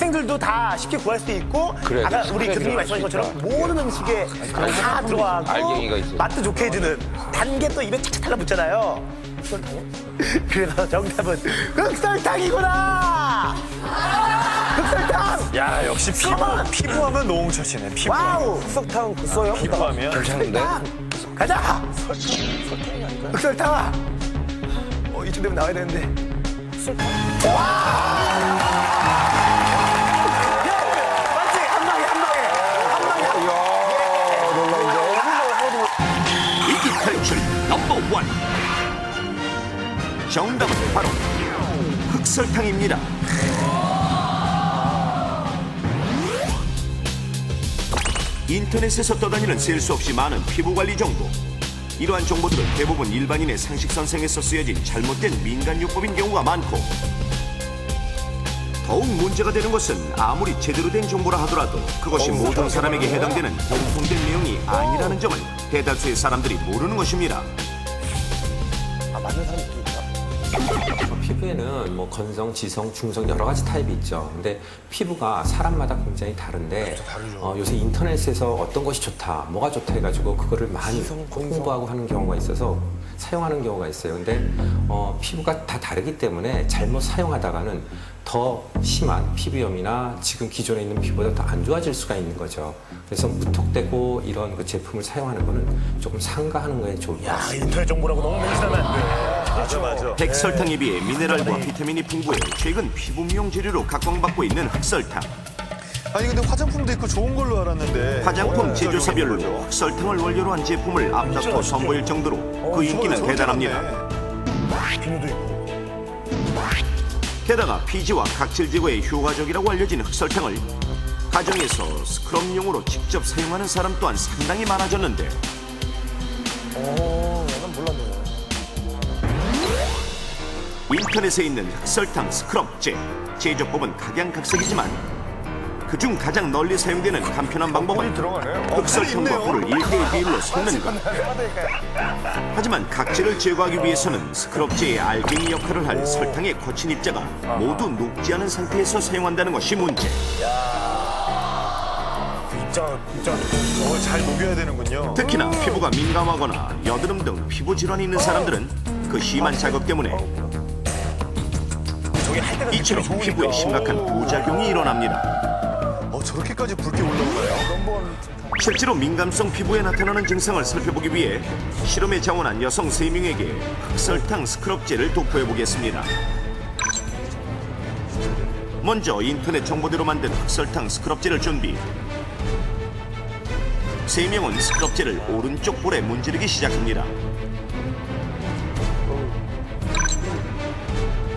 학생들도 다 쉽게 구할 수 있고 그래, 아까 우리 그래, 교수님이 말씀하신 것처럼 모든 음식에 다 들어가고 알갱이가 있어요. 맛도 좋게 해주는 단 게 또 입에 착착 달라붙잖아요. 그래서 정답은 흑설탕이구나. 흑설탕. 야, 역시 피부하면 노홍철 씨네. 피부. 와우. 흑설탕 써요? 피부하면. 괜찮은데? 가자. 흑설탕. 이쯤 되면 나와야 되는데. 흑설탕. 맞지? 한 방에. 위기 탈출 넘버 원. 정답은 바로 흑설탕입니다. 인터넷에서 떠다니는 셀 수 없이 많은 피부관리 정보. 이러한 정보들은 대부분 일반인의 상식선생에서 쓰여진 잘못된 민간요법인 경우가 많고, 더욱 문제가 되는 것은 아무리 제대로 된 정보라 하더라도 그것이 모든 사람에게 해당되는 공통된 내용이 아니라는 점을 대다수의 사람들이 모르는 것입니다. 맞는 사람이 또 있다. 피부에는 뭐 건성, 지성, 중성 여러 가지 타입이 있죠. 근데 피부가 사람마다 굉장히 다른데 요새 인터넷에서 어떤 것이 좋다, 뭐가 좋다 해가지고 그거를 많이 홍보하고 하는 경우가 있어서 사용하는 경우가 있어요. 근데 피부가 다 다르기 때문에 잘못 사용하다가는 더 심한 피부염이나 지금 기존에 있는 피부보다 더 안 좋아질 수가 있는 거죠. 그래서 무턱대고 이런 그 제품을 사용하는 거는 조금 삼가하는 거에 좋을 것 같습니다. 인터넷 정보라고 너무 맹신하면 안 돼. 맞아. 백설탕에 비해 미네랄과 비타민이 풍부해 최근 피부 미용 재료로 각광받고 있는 흑설탕. 아니, 근데 화장품도 있고 좋은 걸로 알았는데. 화장품 제조사별로 흑설탕을 원료로 한 제품을 앞다퉈 선보일 정도로 그 인기는 대단합니다. 비누도 있고. 게다가 피지와 각질 제거에 효과적이라고 알려진 흑설탕을 가정에서 스크럽용으로 직접 사용하는 사람 또한 상당히 많아졌는데, 난 몰랐네. 인터넷에 있는 흑설탕 스크럽제 제조법은 각양각색이지만 그중 가장 널리 사용되는 간편한 방법은 흑설탕과 꿀을 1대1 비율로 섞는 것. 하지만 각질을 제거하기 위해서는 스크럽제의 알갱이 역할을 할 설탕의 거친 입자가 모두 녹지 않은 상태에서 사용한다는 것이 문제. 입장. 잘 녹여야 되는군요. 특히나 피부가 민감하거나 여드름 등 피부 질환이 있는 사람들은 그 심한 자극 때문에 이처럼 피부에 심각한 부작용이 일어납니다. 저렇게까지 붉게 올라오나요? 실제로 민감성 피부에 나타나는 증상을 살펴보기 위해 실험에 자원한 여성 3명에게 흑설탕 스크럽제를 도포해 보겠습니다. 먼저 인터넷 정보대로 만든 흑설탕 스크럽제를 준비. 3명은 스크럽제를 오른쪽 볼에 문지르기 시작합니다.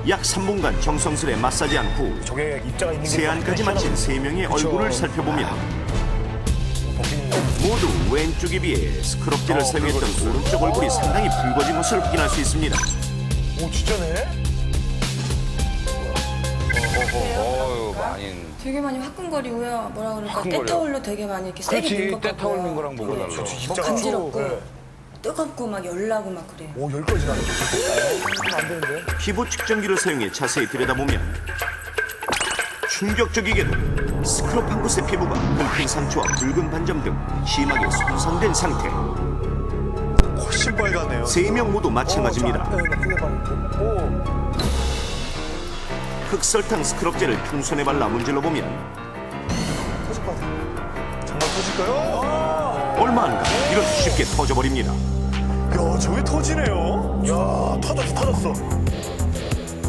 약 3분간 정성스레 마사지한 후 저게 입자가 있는 게 세안까지 마친 3명의 얼굴을 살펴보면 모두 왼쪽에 비해 스크럽제를 사용했던 오른쪽 얼굴이 상당히 붉어진 것을 확인할 수 있습니다. 오, 진짜네? 어유 많이. 되게 많이 화끈거리고요. 뭐라 그럴까? 화끈거려. 때타올로 되게 많이 이렇게 세게 그렇지, 된 것 같고요. 때타올 민 거랑 뭐가 달라. 입자가 간지럽고 네. 뜨겁고 막 열나고 막 그래요. 오, 여기까지 나네. 안 되는데? 피부 측정기를 사용해 자세히 들여다보면 충격적이게도 스크럽한 곳의 피부가 긁힌 상처와 붉은 반점 등 심하게 손상된 상태. 훨씬 빨갛네요. 3명 모두 마찬가지입니다. 흑설탕 스크럽제를 풍선에 발라 문질러 보면 정말 터질까요? 얼마 안 가 이렇게 쉽게 터져버립니다. 야, 저게 터지네요. 야, 터졌어.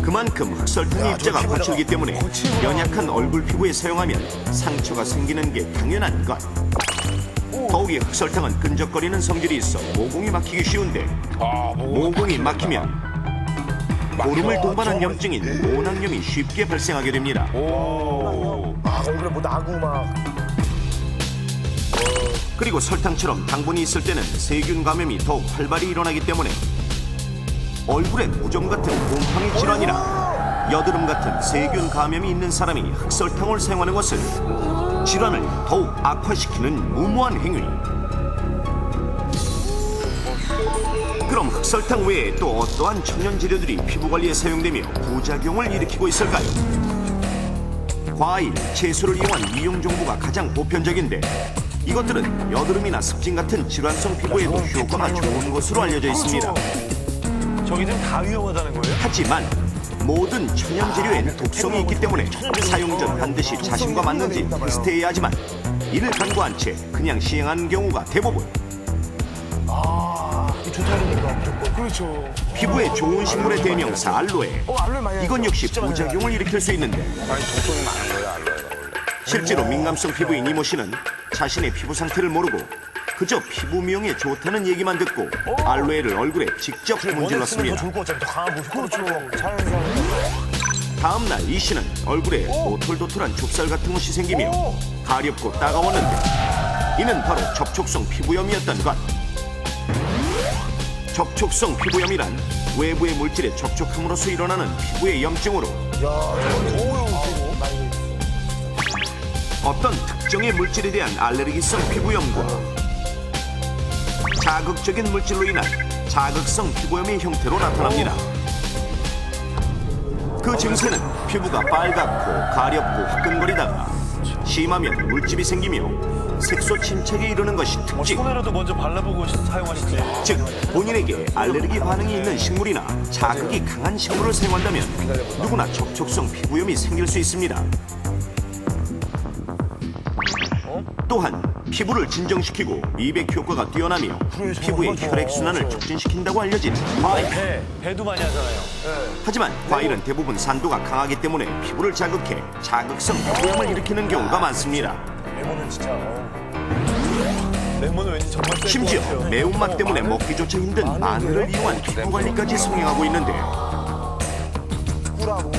그만큼 흑설탕의 입자가 거칠기 때문에 연약한 얼굴 피부에 사용하면 상처가 생기는 게 당연한 것. 더욱이 흑설탕은 끈적거리는 성질이 있어 모공이 막히기 쉬운데 모공이 막히면 고름을 동반한 염증인 모낭염이 쉽게 발생하게 됩니다. 얼굴에 뭐 나고 막. 그리고 설탕처럼 당분이 있을 때는 세균 감염이 더욱 활발히 일어나기 때문에 얼굴에 무좀 같은 곰팡이 질환이나 여드름 같은 세균 감염이 있는 사람이 흑설탕을 사용하는 것은 질환을 더욱 악화시키는 무모한 행위. 그럼 흑설탕 외에 또 어떠한 천연 재료들이 피부 관리에 사용되며 부작용을 일으키고 있을까요? 과일, 채소를 이용한 미용 정보가 가장 보편적인데 이것들은 여드름이나 습진 같은 질환성 피부에도 효과가 좋은 것으로 알려져 있습니다. 저기 지금 다 위험하다는 거예요? 하지만 모든 천연 재료엔 독성이 있기 때문에 사용 전 반드시 자신과 맞는지 테스트해야 하지만 이를 간과한 채 그냥 시행하는 경우가 대부분. 그렇죠. 피부에 좋은 식물의 대명사 알로에. 이건 역시 부작용을 일으킬 수 있는데 아니, 독성이 많은 거예요, 알로에가 원래. 실제로 민감성 피부인 이모 씨는 자신의 피부 상태를 모르고 그저 피부 미용에 좋다는 얘기만 듣고 알로에를 얼굴에 직접 문질렀습니다. 좋을 것 같아요. 더 강하고 그렇죠. 다음 날 이 씨는 얼굴에 오톨도톨한 좁쌀 같은 것이 생기며 가렵고 따가웠는데 이는 바로 접촉성 피부염이었던 것. 접촉성 피부염이란 외부의 물질에 접촉함으로써 일어나는 피부의 염증으로 어떤 특정의 물질에 대한 알레르기성 피부염과 자극적인 물질로 인한 자극성 피부염의 형태로 나타납니다. 그 증세는 피부가 빨갛고 가렵고 화끈거리다가 심하면 물집이 생기며 색소 침착에 이르는 것이 특징. 손에라도 먼저 발라보고 사용하시지. 즉 본인에게 알레르기 반응이 있는 식물이나 자극이 강한 식물을 사용한다면 누구나 접촉성 피부염이 생길 수 있습니다. 또한 피부를 진정시키고 미백 효과가 뛰어나며 피부의 혈액순환을 촉진시킨다고 알려진 과일. 배도 많이 하잖아요. 하지만 과일은 대부분 산도가 강하기 때문에 피부를 자극해 자극성 피부염을 일으키는 경우가 많습니다. 레몬은 진짜. 레몬은 왠지 정말 셀것 심지어 같아요. 매운맛 때문에 먹기조차 힘든 마늘을 이용한 피부 관리까지 성행하고 있는데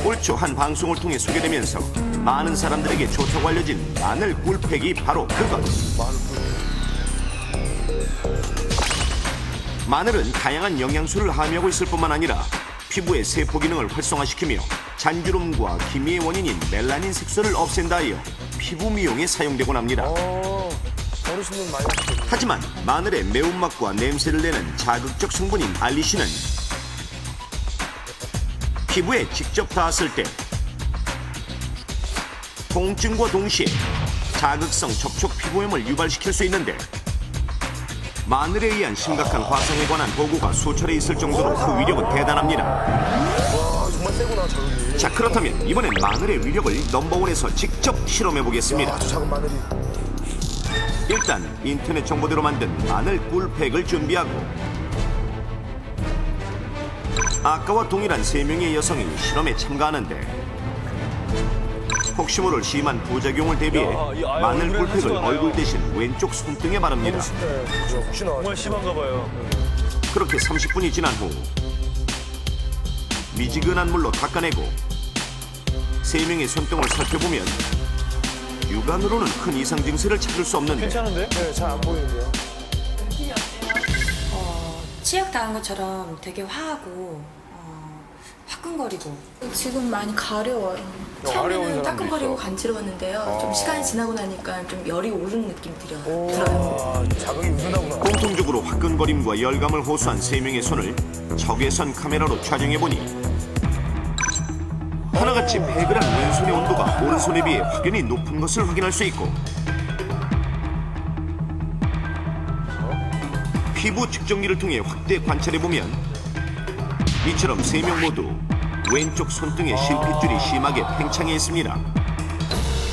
올 초 한 방송을 통해 소개되면서 많은 사람들에게 좋다고 알려진 마늘 꿀팩이 바로 그것. 마늘은 다양한 영양소를 함유하고 있을 뿐만 아니라 피부의 세포 기능을 활성화시키며 잔주름과 기미의 원인인 멜라닌 색소를 없앤다 하여 피부 미용에 사용되곤 합니다. 어르신들 많이 하지만 마늘의 매운맛과 냄새를 내는 자극적 성분인 알리신은 피부에 직접 닿았을 때 통증과 동시에 자극성 접촉 피부염을 유발시킬 수 있는데 마늘에 의한 심각한 화상에 관한 보고가 수차례 있을 정도로 그 위력은 대단합니다. 정말 세구나 저기. 자, 그렇다면 이번엔 마늘의 위력을 넘버원에서 직접 실험해 보겠습니다. 아주 작은 마늘이. 일단 인터넷 정보대로 만든 마늘 꿀팩을 준비하고 아까와 동일한 3명의 여성이 실험에 참가하는데 혹시 모를 심한 부작용을 대비해 마늘 꿀팩을 얼굴 대신 왼쪽 손등에 바릅니다. 혹시나 정말 심한가 봐요. 그렇게 30분이 지난 후 미지근한 물로 닦아내고 3명의 손등을 살펴보면 육안으로는 큰 이상 증세를 찾을 수 없는데 괜찮은데? 네, 잘 안 보이는데요. 치약 당한 것처럼 되게 화하고 화끈거리고. 지금 많이 가려워요. 처음에는 따끔거리고 간지러웠는데요. 좀 시간이 지나고 나니까 좀 열이 오르는 느낌 들어요. 자극이 우는다구나. 공통적으로 화끈거림과 열감을 호소한 3명의 손을 적외선 카메라로 촬영해보니 하나같이 배글한 왼손의 온도가 오른손에 비해 확연히 높은 것을 확인할 수 있고 피부 측정기를 통해 확대 관찰해보면 이처럼 3명 모두 왼쪽 손등의 실핏줄이 심하게 팽창해 있습니다.